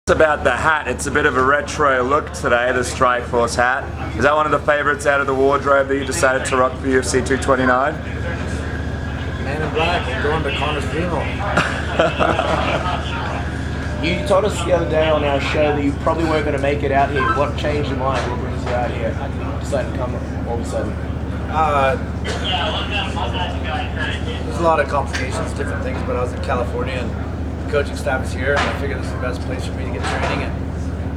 About the hat, it's a bit of a retro look today, the Strikeforce hat. Is that one of the favourites out of the wardrobe that you decided to rock for UFC 229? Man in black and going to Conor's funeral. You told us the other day on our show that you probably weren't going to make it out here. What changed your mind? What brings you out here? Decided to come all of a sudden. There's a lot of complications, different things, but I was in California and the coaching staff is here, and I figured this is the best place for me to get training, and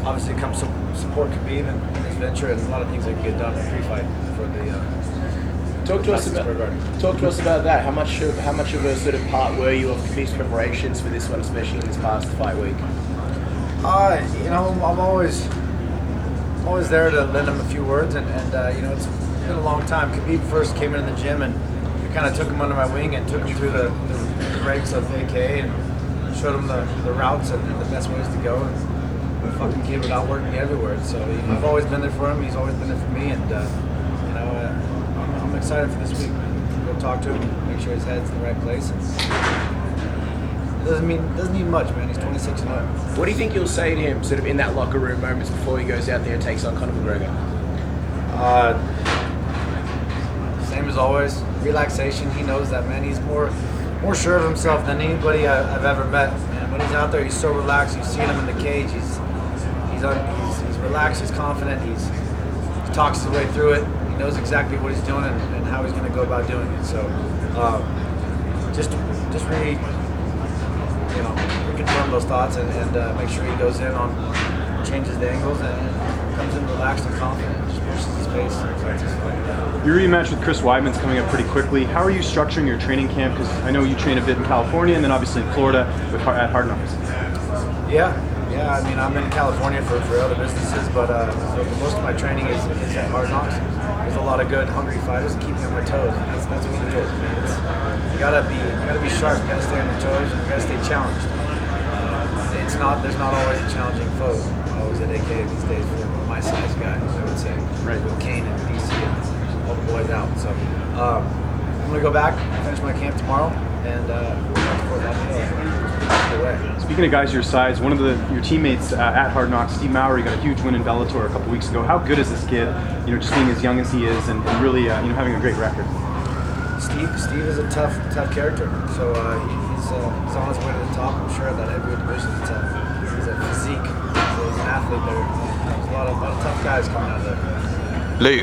obviously come support Khabib in this venture, and a lot of things that can get done in pre-fight for the Talk to us about that. How much of a sort of part were you of Khabib's preparations for this one, especially in this past fight week? You know, I'm always there to lend him a few words, and you know, it's been a long time. Khabib first came into the gym, and I kind of took him under my wing and took him through the regs of AK and showed him the routes and the best ways to go. And the fucking kid would outwork me everywhere. So I've always been there for him. He's always been there for me, and you know, I'm excited for this week. Go talk to him, make sure his head's in the right place. And it doesn't mean much, man. He's 26 and 0. What do you think you'll say to him, sort of in that locker room moments before he goes out there and takes on Conor McGregor? Same as always, relaxation. He knows that, man. He's more sure of himself than anybody I've ever met. And when he's out there, he's so relaxed. You've seen him in the cage. He's relaxed. He's confident. He talks his way through it. He knows exactly what he's doing and how he's going to go about doing it. So just reconfirm those thoughts and make sure he goes in on changes the angles and comes in relaxed and confident. Just pushes his pace. Your rematch with Chris Weidman's coming up pretty quickly. How are you structuring your training camp? Because I know you train a bit in California and then obviously in Florida at Hard Knocks. Yeah. I mean, I'm in California for other businesses, but most of my training is at Hard Knocks. There's a lot of good, hungry fighters that keep me on my toes. That's what it is. You gotta be sharp. You gotta stay on your toes. You gotta stay challenged. There's not always a challenging foe. Always at AK these days for my size guy, I would say. Right. With Kane and DC and all the boys out. So I'm gonna go back, finish my camp tomorrow, and we'll talk about that away. Speaking of guys your size, one of your teammates at Hard Knocks, Steve Mowry, got a huge win in Bellator a couple weeks ago. How good is this kid? You know, just being as young as he is and really having a great record. Steve is a tough character. So he's on his way to the top. I'm sure that heavyweight division. He's a physique. He's an athlete there. There's a lot of tough guys coming out of there.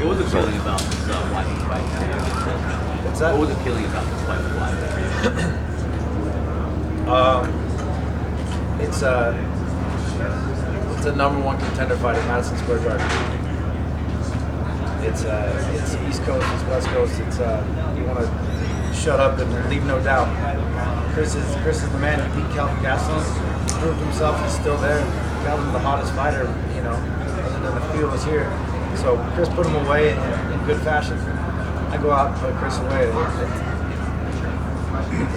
What was appealing about this Weidman fight? What's that? What was appealing about this fight with Weidman? It's a #1 contender fight at Madison Square Garden. It's East Coast, it's West Coast. It's you want to shut up and leave no doubt. Chris is the man. He beat Calvin Gastelum. He proved himself. He's still there. Calvin's the hottest fighter, you know, other than the field is here. So Chris put him away in good fashion. I go out and put Chris away.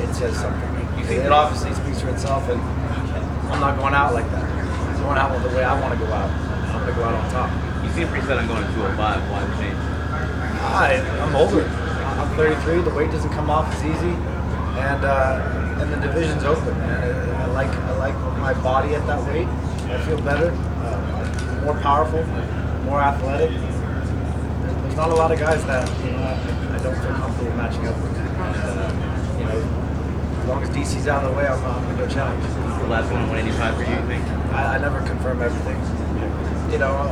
It says something. It obviously speaks for itself, and I'm not going out like that. I'm going out with the way I want to go out. I'm going to go out on top. You seem pretty set on going to 205. Why the change? I'm older. I'm 33. The weight doesn't come off as easy, and the division's open. Man. I like my body at that weight. I feel better, more powerful, more athletic. There's not a lot of guys that I don't feel comfortable matching up with. And, as long as DC's out of the way, I'm going to go challenge. The last one, 185 for you, you think? I never confirm everything.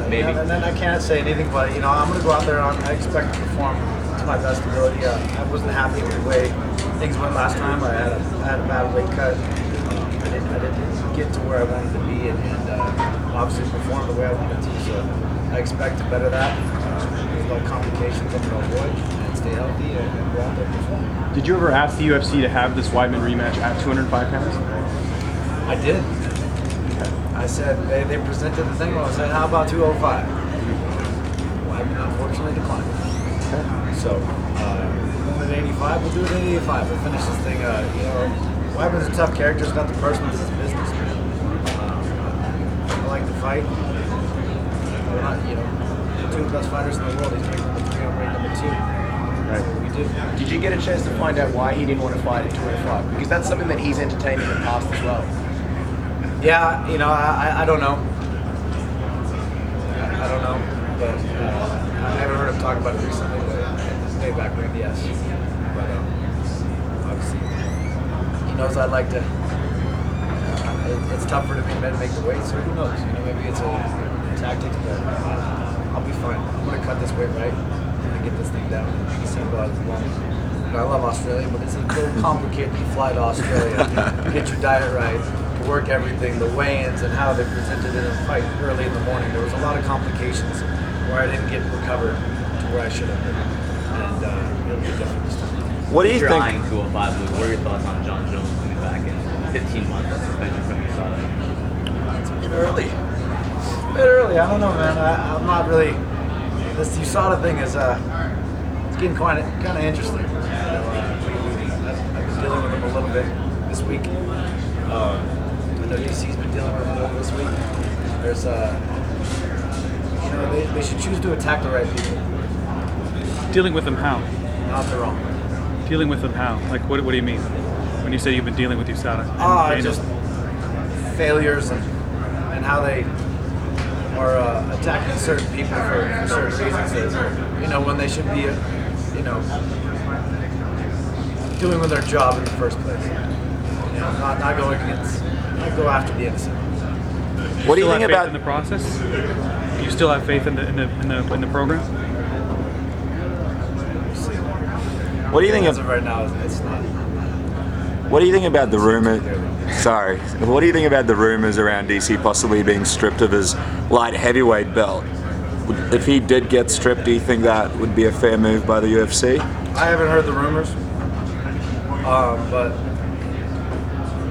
Maybe. And then I can't say anything, but I'm going to go out there and I expect to perform to my best ability. I wasn't happy with the way things went last time. I had a bad weight cut. I didn't get to where I wanted to be and obviously perform the way I wanted to. So I expect to better that. There's no complications I'm going to avoid and stay healthy and go out there and perform. Did you ever ask the UFC to have this Weidman rematch at 205 pounds? I did. I said, they presented the thing, I said, how about 205? Weidman unfortunately declined. Okay. So, at 85, we'll do it at 85. We'll finish this thing. Weidman's a tough character. It's not the person, it's his business, man. I like to fight. We're not, the two best fighters in the world. He's ranked number 3, I'm ranked number 2. Right. We do. Did you get a chance to find out why he didn't want to fight at 205? Because that's something that he's entertained in the past as well. Yeah, you know, I don't know. I don't know, but I haven't heard him talk about it recently. But way back when, yes. But obviously, he knows I'd like to. It's tougher to make the weight, so who knows? You know, maybe it's a tactic, but I'll be fine. I'm gonna cut this weight right. I'm gonna get this thing down. See about as long. I love Australia, but it's a little complicated to fly to Australia, get your diet right, to work everything, the weigh-ins and how they presented in a fight early in the morning. There was a lot of complications where I didn't get recovered to where I should have been, and it'll be different this time. What do you You're think? eyeing 205, Luke. What are your thoughts on John Jones coming back in 15 months of suspension from USADA? It's a bit early. It's a bit early. I don't know, man. I'm not really. This USADA thing is it's getting kind of interesting. I've been dealing with them a little bit this week. I know DC's been dealing with them a little this week. There's you know, they should choose to attack the right people, Dealing with them how? not the wrong. Dealing with them how? Like, what do you mean? When you say you've been dealing with USADA? Just failures and how they are attacking certain people for certain reasons. You know, when they should be, you know, doing with their job in the first place. You know, not go after the innocent. What do you Still think have faith about in the process? You still have faith in the program? what do you think As of of right now, it's not. what do you think about the rumor? Sorry, what do you think about the rumors around DC possibly being stripped of his light heavyweight belt? If he did get stripped, do you think that would be a fair move by the UFC? I haven't heard the rumors, but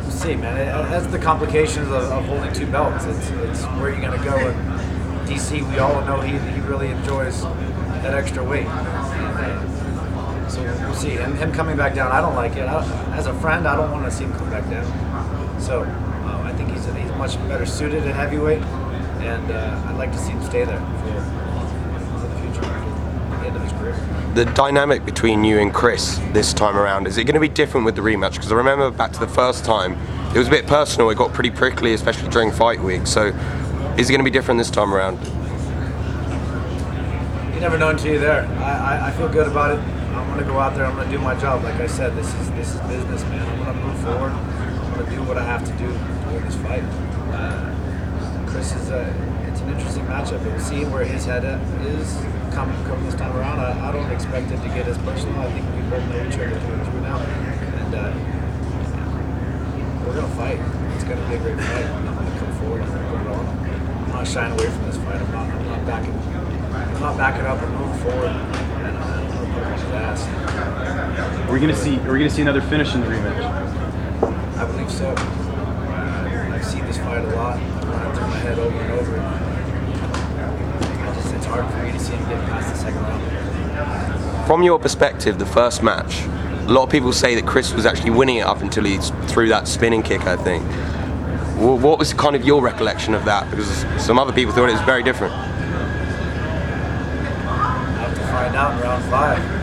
we'll see, man. It has the complications of holding two belts. It's where you're gonna go. And DC, we all know he really enjoys that extra weight. So we'll see. Him coming back down, I don't like it. As a friend, I don't want to see him come back down. So I think he's much better suited at heavyweight, and I'd like to see him stay there for the future, for the end of his career. The dynamic between you and Chris this time around, is it going to be different with the rematch? Because I remember back to the first time, it was a bit personal, it got pretty prickly, especially during fight week. So is it going to be different this time around? You never know until you're there. I feel good about it. I'm going to go out there, I'm going to do my job. Like I said, this is business, man. I'm going to move forward. I'm going to do what I have to do to win this fight. Chris it's an interesting matchup. We'll see where his head is come this time around. I don't expect it to get as personal. I think we both know each other through now. And we're going to fight. It's going to be a great fight. I'm going to come forward. I'm going to put it on. I'm not shying away from this fight. I'm not backing up and moving forward. And I'm going to put him on his ass. Are we gonna see another finish in the rematch? I believe so. I've seen this fight a lot. I've run it through my head over and over. It's hard for me to see him get past the second round. From your perspective, the first match, a lot of people say that Chris was actually winning it up until he threw that spinning kick, I think. What was kind of your recollection of that? Because some other people thought it was very different. I'll have to find out in round 5.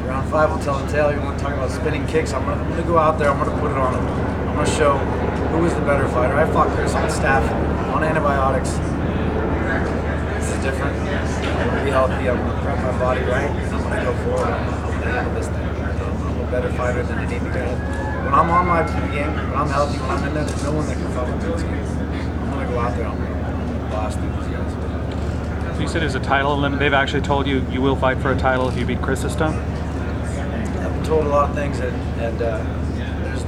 Round 5 will tell the tale. You want to talk about spinning kicks? I'm gonna go out there. I'm gonna put it on him. I'm gonna show who is the better fighter. I fought Chris on staff, on antibiotics. This is different. I'm gonna be healthy. I'm gonna prep my body right. I'm gonna go forward. I'm gonna handle this thing. I'm a better fighter than any guy. When I'm on my game, when I'm healthy, when I'm in there, there's no one that can fuck with me. I'm gonna go out there. I'm gonna blast through these guys. So you said there's a title limit. They've actually told you you will fight for a title if you beat Chris this time? I've been told a lot of things, and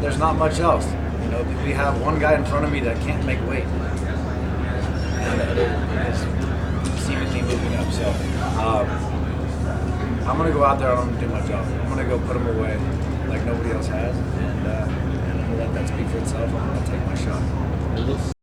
there's not much else. You know, we have one guy in front of me that can't make weight, and it is seemingly moving up. So I'm gonna go out there and I'm gonna do my job. I'm gonna go put him away like nobody else has, and I'm gonna let that speak for itself. I'm gonna take my shot.